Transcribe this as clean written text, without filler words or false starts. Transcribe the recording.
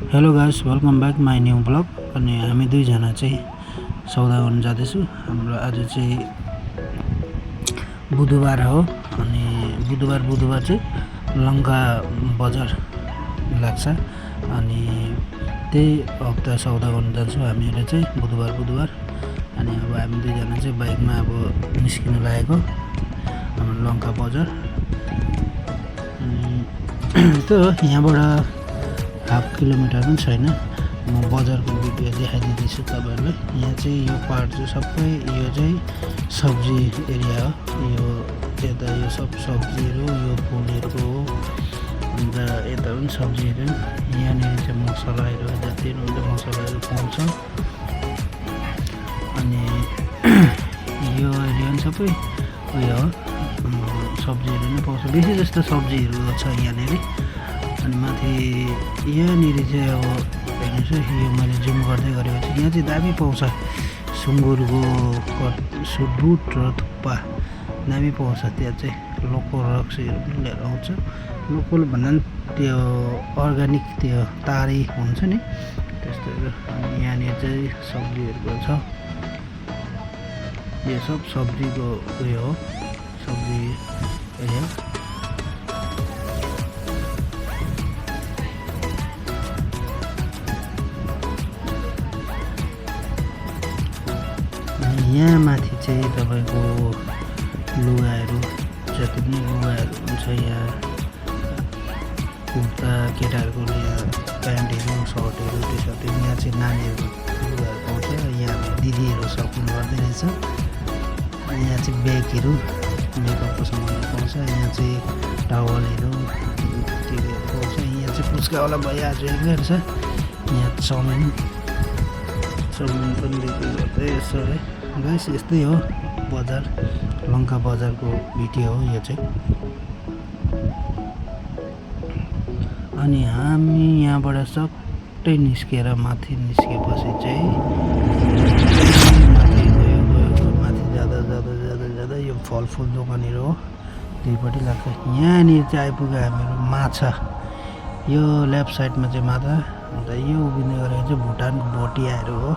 Hello guys, welcome back my new blog. अनि हामी दुईजना चाहिँ सौदा गर्न जाँदैछु। हाम्रो आज चाहिँ बुधबार हो। अनि बुधबार चाहिँ लङ्का बजार लाग्छ। अनि त्यही हप्ता सौदा गर्न जान्छौँ हामीहरू चाहिँ बुधबार। अनि अब हामी दुईजना चाहिँ बाइकमा अब निस्किनु लागेको हाम्रो लङ्का बजार। अनि त्यो यहाँबाट हाफ किलोमिटर पनि छैन। म बजारको भिडियो देखाइदिँदैछु तपाईँहरूलाई। यहाँ चाहिँ यो पार्ट चाहिँ सबै यो चाहिँ सब्जी एरिया हो। यो यता यो सब सब्जीहरू, यो फुलहरूको हो। अन्त यता पनि सब्जीहरू, यहाँनिर चाहिँ मसलाहरू जति हुन्छ मसलाहरू पाउँछ। अनि यो एरिया पनि सबै उयो हो, सब्जीहरू नै पाउँछ। बेसी जस्तो सब्जीहरू छ यहाँनिर। अनि माथि यहाँनिर चाहिँ अब हेर्नुहोस् है, यो मैले जुम गर्दै गरेपछि यहाँ चाहिँ दामी पाउँछ। सुँगुरको बुट र थुक्पा दामी पाउँछ। त्यहाँ चाहिँ लोकल रक्सीहरू पनि लिएर आउँछ। लोकल भन्दा पनि त्यो अर्ग्यानिक त्यो तारी हुन्छ नि त्यस्तोहरू। अनि यहाँनिर चाहिँ सब्जीहरूको छ। यो सब सब्जीको उयो हो, सब्जी एरिया। यहाँ माथि चाहिँ तपाईँको लुगाहरू जति पनि लुगाहरू हुन्छ, यहाँ कुर्ता केटाहरूको यहाँ प्यान्टहरू सर्टहरू टी-सर्टहरू, यहाँ चाहिँ नानीहरूको लुगाहरू पाउँछ। यहाँ दिदीहरू सपिङ गर्दै रहेछ। यहाँ चाहिँ ब्यागहरू, मेकअपको सामानहरू पाउँछ। यहाँ चाहिँ टावलहरू टिभीहरू पाउँछ। यहाँ चाहिँ पुच्कावाला भइहाल्छ रहेछ। यहाँ चाउमिन पनि बिक्री गर्दै रहेछ है। गाइस यस्तै हो बजार, लङ्का बजारको भिडियो हो यो चाहिँ। अनि हामी यहाँबाट सट्टै निस्केर माथि निस्केपछि चाहिँ माथि गयो माथि जाँदा यो फलफुल दोकानहरू हो, दुईपट्टि लाग्छ। यहाँनिर चाहिँ आइपुग्यो हामीहरू माछा। यो लेफ्ट साइडमा चाहिँ माछा, अन्त यो उभिने गरेको चाहिँ भुटानको भोटियाहरू हो।